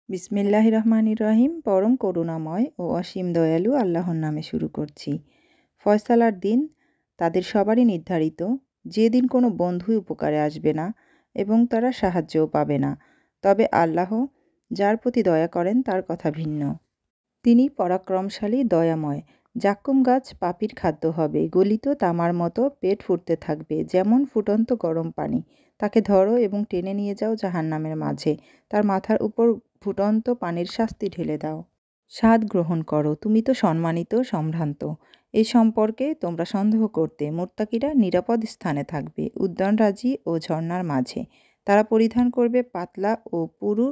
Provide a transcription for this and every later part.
বিসমিল্লাহির রহমানির রহিম। পরম করুণাময় ও অসীম দয়ালু আল্লাহর নামে শুরু করছি। ফয়সালার দিন তাদের সবারই নির্ধারিত, যেদিন কোনো বন্ধুই উপকারে আসবে না এবং তারা সাহায্যও পাবে না। তবে আল্লাহ যার প্রতি দয়া করেন তার কথা ভিন্ন। তিনি পরাক্রমশালী, দয়াময়। জাক্কুম গাছ পাপীর খাদ্য হবে, গলিত তামার মতো পেট ফুটতে থাকবে যেমন ফুটন্ত গরম পানি। তাকে ধরো এবং টেনে নিয়ে যাও জাহান্নামের মাঝে, তার মাথার উপর ফুটন্ত পানির শাস্তি ঢেলে দাও। স্বাদ গ্রহণ করো, তুমি তো সম্মানিত, সম্ভ্রান্ত। এই সম্পর্কে তোমরা সন্দেহ করতে, মুত্তাকিরা নিরাপদ স্থানে থাকবে, উদ্যানরাজি ও ঝর্ণার মাঝে। তারা পরিধান করবে পাতলা ও পুরু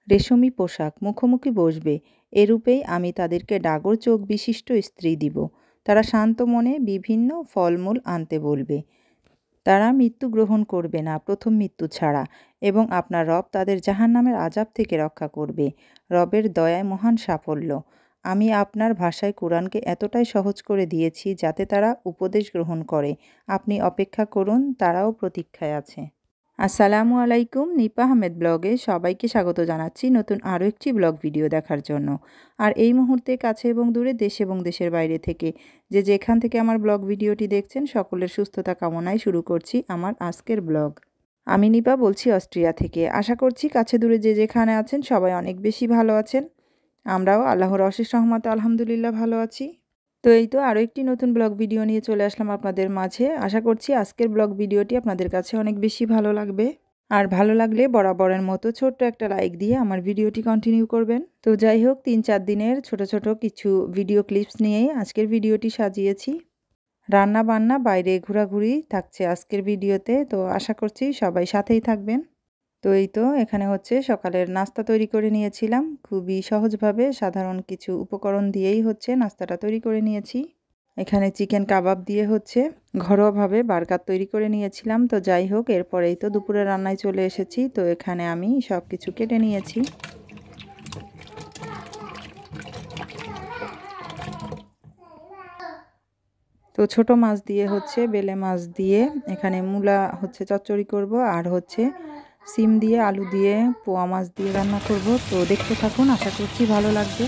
রেশমি পোশাক, মুখোমুখি বসবে। এরূপেই আমি তাদেরকে ডাগর চোখ বিশিষ্ট স্ত্রী দিব। তারা শান্ত মনে বিভিন্ন ফলমূল আনতে বলবে। তারা মৃত্যু গ্রহণ করবে না, প্রথম মৃত্যু ছাড়া, এবং আপনার রব তাদের জাহান্নামের আযাব থেকে রক্ষা করবে। রবের দয়ায় মহান সাফল্য। আমি আপনার ভাষায় কোরআনকে এতটাই সহজ করে দিয়েছি যাতে তারা উপদেশ গ্রহণ করে। আপনি অপেক্ষা করুন, তারাও প্রতীক্ষায় আছে। আসসালামু আলাইকুম। নিপা আহমেদ ব্লগে সবাইকে স্বাগত জানাচ্ছি নতুন আরও একটি ব্লগ ভিডিও দেখার জন্য। আর এই মুহূর্তে কাছে এবং দূরে, দেশ এবং দেশের বাইরে থেকে যেখান থেকে আমার ব্লগ ভিডিওটি দেখছেন, সকলের সুস্থতা কামনায় শুরু করছি আমার আজকের ব্লগ। আমি নিপা বলছি অস্ট্রিয়া থেকে। আশা করছি কাছে দূরে যেখানে আছেন সবাই অনেক বেশি ভালো আছেন। আমরাও আল্লাহর অশেষ রহমতে আলহামদুলিল্লাহ ভালো আছি। তো এই তো আরও একটি নতুন ব্লগ ভিডিও নিয়ে চলে আসলাম আপনাদের মাঝে। আশা করছি আজকের ব্লগ ভিডিওটি আপনাদের কাছে অনেক বেশি ভালো লাগবে। আর ভালো লাগলে বরাবরের মতো ছোট্ট একটা লাইক দিয়ে আমার ভিডিওটি কন্টিনিউ করবেন। তো যাই হোক, 3-4 দিনের ছোট ছোট কিছু ভিডিও ক্লিপস নিয়েই আজকের ভিডিওটি সাজিয়েছি। রান্না বান্না, বাইরে ঘোরাঘুরি থাকছে আজকের ভিডিওতে। তো আশা করছি সবাই সাথেই থাকবেন। তো এই তো এখানে হচ্ছে সকালের নাস্তা তৈরি করে নিয়েছিলাম। খুবই সহজভাবে সাধারণ কিছু উপকরণ দিয়েই হচ্ছে নাস্তাটা তৈরি করে নিয়েছি। এখানে চিকেন কাবাব দিয়ে হচ্ছে ঘরোয়াভাবে বার্গার তৈরি করে নিয়েছিলাম। তো যাই হোক, এরপরেই তো দুপুরে রান্নায় চলে এসেছি। তো এখানে আমি সব কিছু কেটে নিয়েছি। তো ছোট মাছ দিয়ে হচ্ছে বেলে মাছ দিয়ে এখানে মূলা হচ্ছে চচ্চড়ি করব, আর হচ্ছে সিম দিয়ে আলু দিয়ে পোয়া মাছ দিয়ে রান্না করব। তো দেখতে থাকুন, আশা করছি ভালো লাগবে।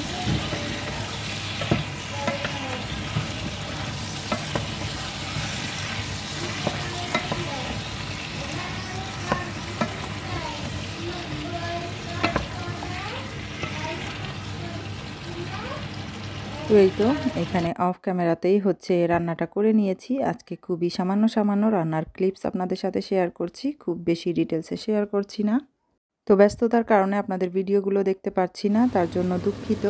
তো এই তো এখানে অফ ক্যামেরাতেই হচ্ছে রান্নাটা করে নিয়েছি। আজকে খুবই সামান্য সামান্য রান্নার ক্লিপস আপনাদের সাথে শেয়ার করছি, খুব বেশি ডিটেলসে শেয়ার করছি না। তো ব্যস্ততার কারণে আপনাদের ভিডিওগুলো দেখতে পাচ্ছি না, তার জন্য দুঃখিত।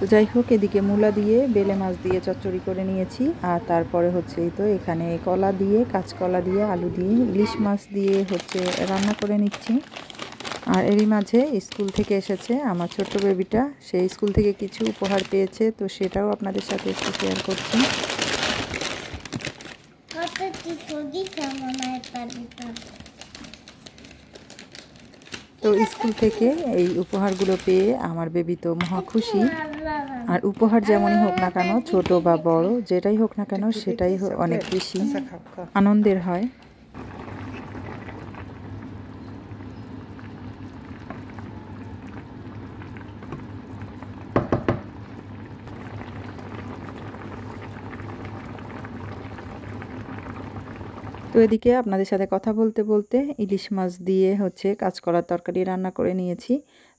তো যাই হোক, এদিকে মূলা দিয়ে বেলে মাছ দিয়ে চচ্চড়ি করে নিয়েছি। আর তারপরে হচ্ছে এই তো এখানে কলা দিয়ে, কাঁচকলা দিয়ে, আলু দিয়ে, ইলিশ মাছ দিয়ে হচ্ছে রান্না করে নিচ্ছি। আর এরই মাঝে স্কুল থেকে এসেছে আমার ছোট্ট বেবিটা। সেই স্কুল থেকে কিছু উপহার পেয়েছে, তো সেটাও আপনাদের সাথে একটু শেয়ার করছি। তো স্কুল থেকে এই উপহারগুলো পেয়ে আমার বেবি তো মহা খুশি। আর উপহার যেমনই হোক না কেন, ছোট বা বড় যেটাই হোক না কেন, সেটাই অনেক বেশি আনন্দের হয়। তো এদিকে আপনাদের সাথে কথা বলতে বলতে ইলিশ মাছ দিয়ে হচ্ছে কাঁচকলার তরকারি রান্না করে নিয়েছি।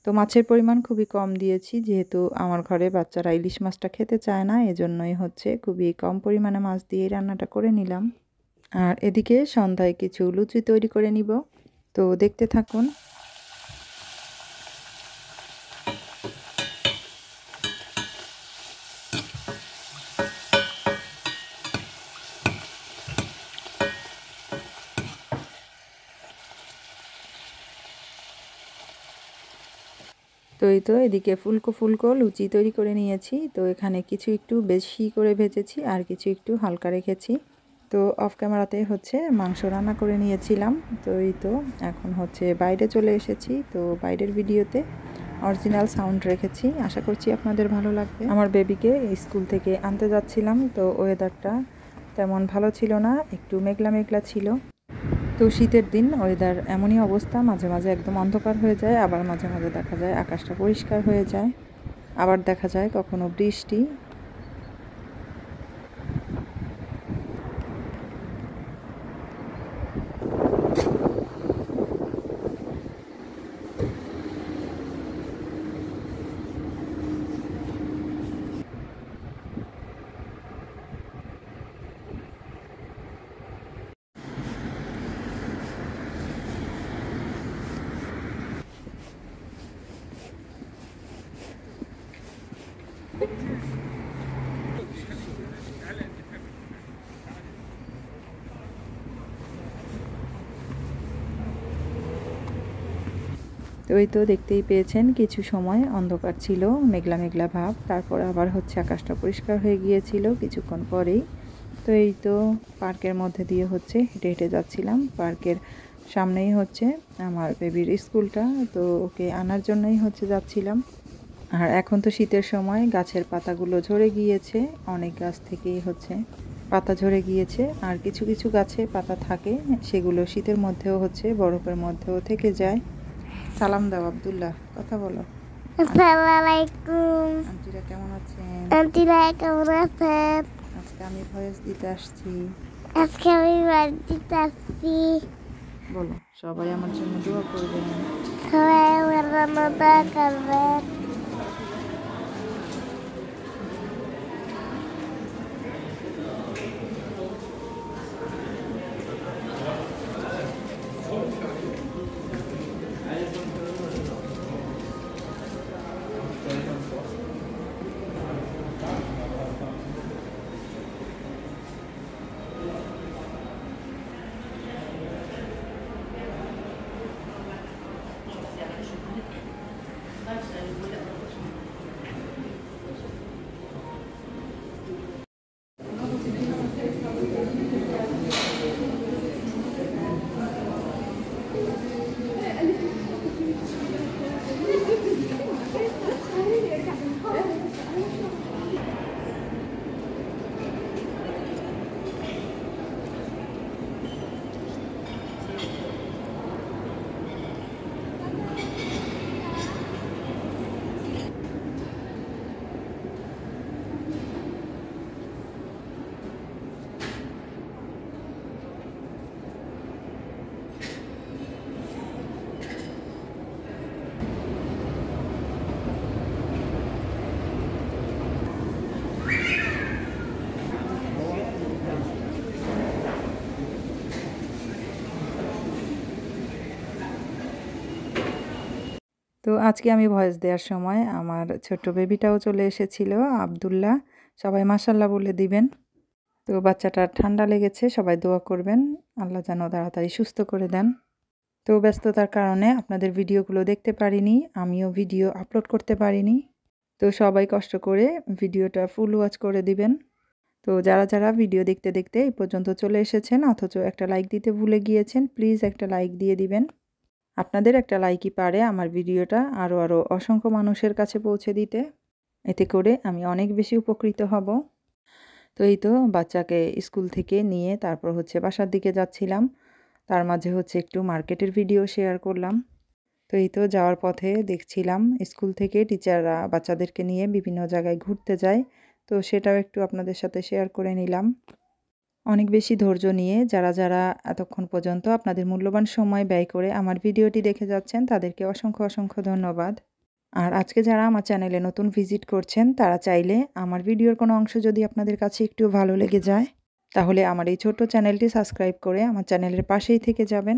তো মাছের পরিমাণ খুবই কম দিয়েছি, যেহেতু আমার ঘরে বাচ্চারা ইলিশ মাছটা খেতে চায় না, এজন্যই হচ্ছে খুবই কম পরিমাণে মাছ দিয়ে রান্নাটা করে নিলাম। আর এদিকে সন্ধ্যায় কিছু লুচি তৈরি করে নিব, তো দেখতে থাকুন। তো এই তো এদিকে ফুলকো ফুলকো লুচি তৈরি করে নিয়েছি। তো এখানে কিছু একটু বেশি করে ভেজেছি আর কিছু একটু হালকা রেখেছি। তো অফ ক্যামেরাতে হচ্ছে মাংস রান্না করে নিয়েছিলাম। তো এই তো এখন হচ্ছে বাইরে চলে এসেছি। তো বাইরের ভিডিওতে অরিজিনাল সাউন্ড রেখেছি, আশা করছি আপনাদের ভালো লাগবে। আমার বেবিকে স্কুল থেকে আনতে যাচ্ছিলাম, তো ওয়েদারটা তেমন ভালো ছিল না, একটু মেঘলা মেঘলা ছিল। তো শীতের দিন ওয়েদার এমনই অবস্থা, মাঝে মাঝে একদম অন্ধকার হয়ে যায়, আবার মাঝে মাঝে দেখা যায় আকাশটা পরিষ্কার হয়ে যায়, আবার দেখা যায় কখনো বৃষ্টি। তো এই তো দেখতেই পেয়েছেন, কিছু সময় অন্ধকার ছিল, মেঘলা মেঘলা ভাব, তারপর আবার হচ্ছে আকাশটা পরিষ্কার হয়ে গিয়েছিল কিছুক্ষণ পরেই। তো এই তো পার্কের মধ্যে দিয়ে হচ্ছে হেঁটে হেঁটে যাচ্ছিলাম। পার্কের সামনেই হচ্ছে আমার বেবির স্কুলটা, তো ওকে আনার জন্যই হচ্ছে যাচ্ছিলাম। আর এখন তো শীতের সময়, গাছের পাতাগুলো ঝরে গিয়েছে, অনেক গাছ থেকেই হচ্ছে পাতা ঝরে গিয়েছে। আর কিছু কিছু গাছে পাতা থাকে, সেগুলো শীতের মধ্যেও হচ্ছে বরফের মধ্যেও থেকে যায়। সালাম দাও আব্দুল্লাহ, কথা বলো। আসসালামু আলাইকুম। আন্টিরা কেমন আছেন? আন্টিরা কেমন আছেন? আজকে আমি ভয়েস দিতে আসছি। আজকে আমি বাড়িতে আসছি। বলো, সবাই আমার জন্য দোয়া করবেন। সবাই আমার জন্য দোয়া করবেন। তো আজকে আমি ভয়েস দেওয়ার সময় আমার ছোট্ট বেবিটাও চলে এসেছিল, আব্দুল্লাহ। সবাই মাশাল্লাহ বলে দিবেন। তো বাচ্চাটার ঠান্ডা লেগেছে, সবাই দোয়া করবেন, আল্লাহ যেন তাড়াতাড়ি সুস্থ করে দেন। তো ব্যস্ততার কারণে আপনাদের ভিডিওগুলো দেখতে পারিনি, আমিও ভিডিও আপলোড করতে পারিনি। তো সবাই কষ্ট করে ভিডিওটা ফুল ওয়াচ করে দিবেন। তো যারা যারা ভিডিও দেখতে দেখতে এই পর্যন্ত চলে এসেছেন অথচ একটা লাইক দিতে ভুলে গিয়েছেন, প্লিজ একটা লাইক দিয়ে দিবেন। আপনাদের একটা লাইকই পারে আমার ভিডিওটা আরও অসংখ্য মানুষের কাছে পৌঁছে দিতে, এতে করে আমি অনেক বেশি উপকৃত হব। তো এই তো বাচ্চাকে স্কুল থেকে নিয়ে তারপর হচ্ছে বাসার দিকে যাচ্ছিলাম, তার মাঝে হচ্ছে একটু মার্কেটের ভিডিও শেয়ার করলাম। তো এই তো যাওয়ার পথে দেখছিলাম স্কুল থেকে টিচাররা বাচ্চাদেরকে নিয়ে বিভিন্ন জায়গায় ঘুরতে যায়, তো সেটাও একটু আপনাদের সাথে শেয়ার করে নিলাম। অনেক বেশি ধৈর্য নিয়ে যারা এতক্ষণ পর্যন্ত আপনাদের মূল্যবান সময় ব্যয় করে আমার ভিডিওটি দেখে যাচ্ছেন তাদেরকে অসংখ্য ধন্যবাদ। আর আজকে যারা আমার চ্যানেলে নতুন ভিজিট করছেন তারা চাইলে আমার ভিডিওর কোনো অংশ যদি আপনাদের কাছে একটু ভালো লেগে যায় তাহলে আমার এই ছোট্ট চ্যানেলটি সাবস্ক্রাইব করে আমার চ্যানেলের পাশেই থেকে যাবেন।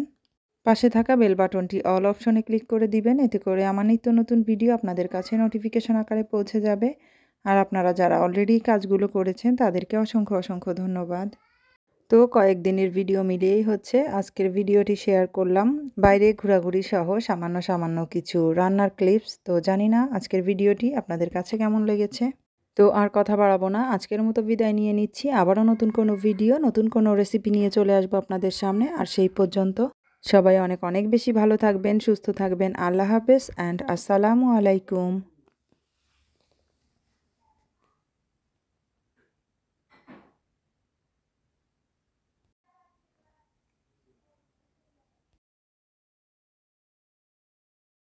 পাশে থাকা বেল বাটনটি অল অপশনে ক্লিক করে দিবেন, এতে করে আমার নিত্য নতুন ভিডিও আপনাদের কাছে নোটিফিকেশন আকারে পৌঁছে যাবে। আর আপনারা যারা অলরেডি কাজগুলো করেছেন তাদেরকে অসংখ্য ধন্যবাদ। তো কয়েকদিনের ভিডিও মিলিয়েই হচ্ছে আজকের ভিডিওটি শেয়ার করলাম, বাইরে ঘোরাঘুরি সহ সামান্য কিছু রান্নার ক্লিপস। তো জানি না আজকের ভিডিওটি আপনাদের কাছে কেমন লেগেছে। তো আর কথা বাড়াবো না, আজকের মতো বিদায় নিয়ে নিচ্ছি। আবারও নতুন কোনো ভিডিও, নতুন কোনো রেসিপি নিয়ে চলে আসবো আপনাদের সামনে। আর সেই পর্যন্ত সবাই অনেক বেশি ভালো থাকবেন, সুস্থ থাকবেন। আল্লাহ হাফেজ অ্যান্ড আসসালামু আলাইকুম।